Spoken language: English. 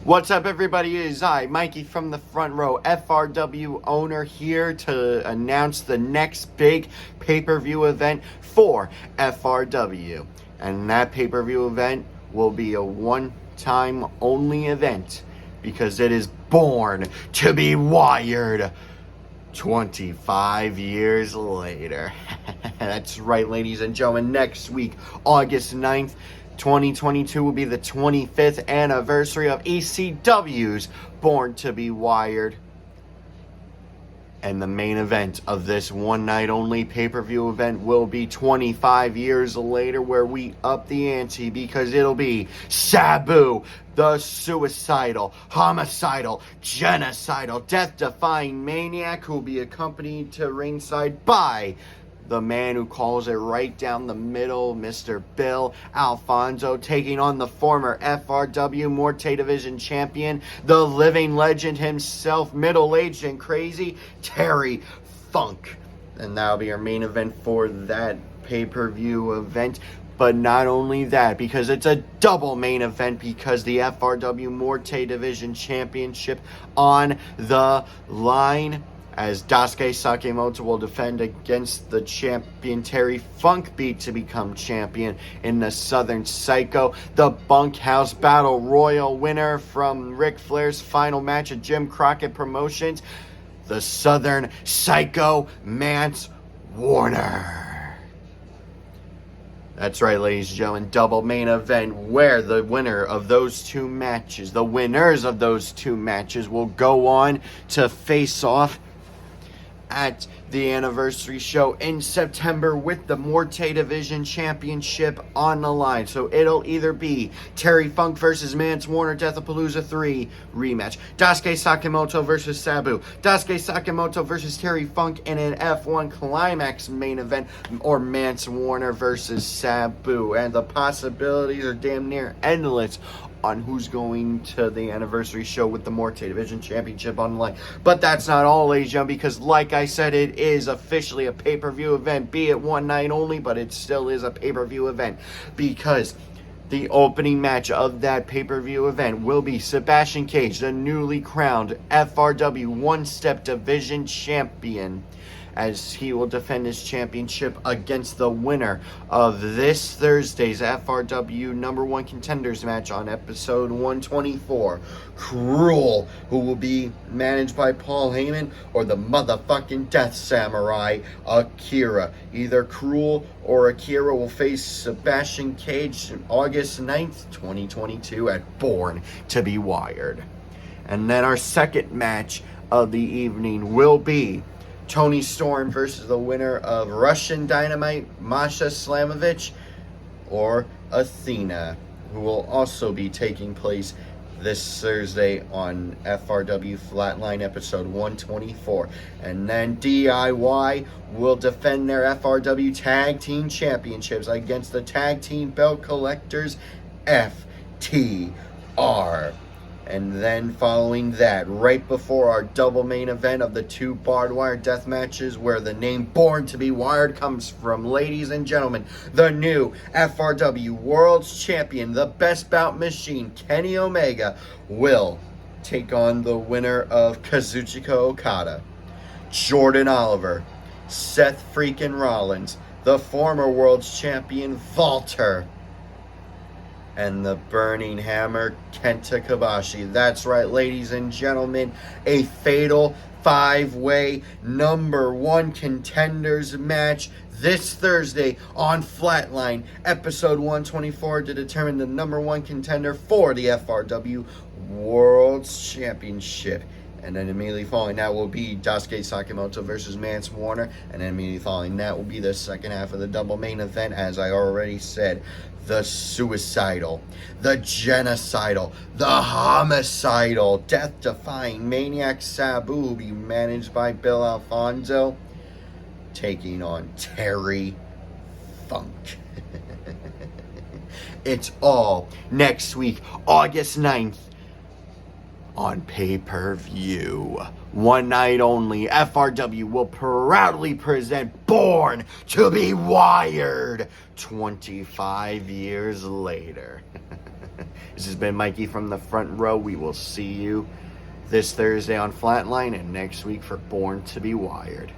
What's up, everybody? It is I, Mikey from the front row, FRW owner, here to announce the next big pay-per-view event for FRW. And that pay-per-view event will be a one-time only event because it is born to be wired 25 years later. That's right, ladies and gentlemen. Next week, August 9th, 2022 will be the 25th anniversary of ECW's Born to be Wired. And the main event of this one-night-only pay-per-view event will be 25 years later, where we up the ante because it'll be Sabu, the suicidal, homicidal, genocidal, death-defying maniac, who will be accompanied to ringside by the man who calls it right down the middle, Mr. Bill Alfonso, taking on the former FRW Morte Division champion, the living legend himself, middle-aged and crazy, Terry Funk. And that'll be our main event for that pay-per-view event. But not only that, because it's a double main event, because the FRW Morte Division Championship on the line, as Daisuke Sakimoto will defend against the champion Terry Funk beat to become champion in the Southern Psycho. The Bunkhouse Battle Royal winner from Ric Flair's final match at Jim Crockett Promotions, the Southern Psycho Mance Warner. That's right, ladies and gentlemen, double main event where the winners of those two matches will go on to face off at the anniversary show in September with the Morte Division Championship on the line. So it'll either be Terry Funk versus Mance Warner, Deathapalooza 3 rematch, Daisuke Sakimoto versus Sabu, Daisuke Sakimoto versus Terry Funk in an F1 Climax main event, or Mance Warner versus Sabu. And the possibilities are damn near endless on who's going to the anniversary show with the Morte Division Championship on the line. But that's not all, ladies and gentlemen, because like I said, it is officially a pay-per-view event, be it one night only, but it still is a pay-per-view event, because the opening match of that pay-per-view event will be Sebastian Cage, the newly crowned FRW One-Step Division Champion, as he will defend his championship against the winner of this Thursday's FRW number one contenders match on episode 124, Cruel, who will be managed by Paul Heyman, or the motherfucking Death Samurai, Akira. Either Cruel or Akira will face Sebastian Cage August 9th, 2022 at Born to be Wired. And then our second match of the evening will be Toni Storm versus the winner of Russian Dynamite, Masha Slamovich, or Athena, who will also be taking place this Thursday on FRW Flatline episode 124. And then DIY will defend their FRW Tag Team Championships against the Tag Team Belt Collectors, FTR. And then following that, right before our double main event of the two barbed wire death matches, where the name Born to be Wired comes from, ladies and gentlemen, the new FRW World's Champion, the Best Bout Machine, Kenny Omega, will take on the winner of Kazuchika Okada, Jordan Oliver, Seth freaking Rollins, the former World's Champion Walter, and the Burning Hammer, Kenta Kobashi. That's right, ladies and gentlemen, a fatal five-way number one contenders match this Thursday on Flatline, episode 124, to determine the number one contender for the FRW World's Championship. And then immediately following that will be Daisuke Sakimoto versus Mance Warner. And then immediately following that will be the second half of the double main event, as I already said. The suicidal, the genocidal, the homicidal, death-defying maniac Sabu will be managed by Bill Alfonso, taking on Terry Funk. It's all next week, August 9th, on pay-per-view. One night only, FRW will proudly present Born to be Wired 25 years later. This has been Mikey from the front row. We will see you this Thursday on Flatline and next week for Born to be Wired.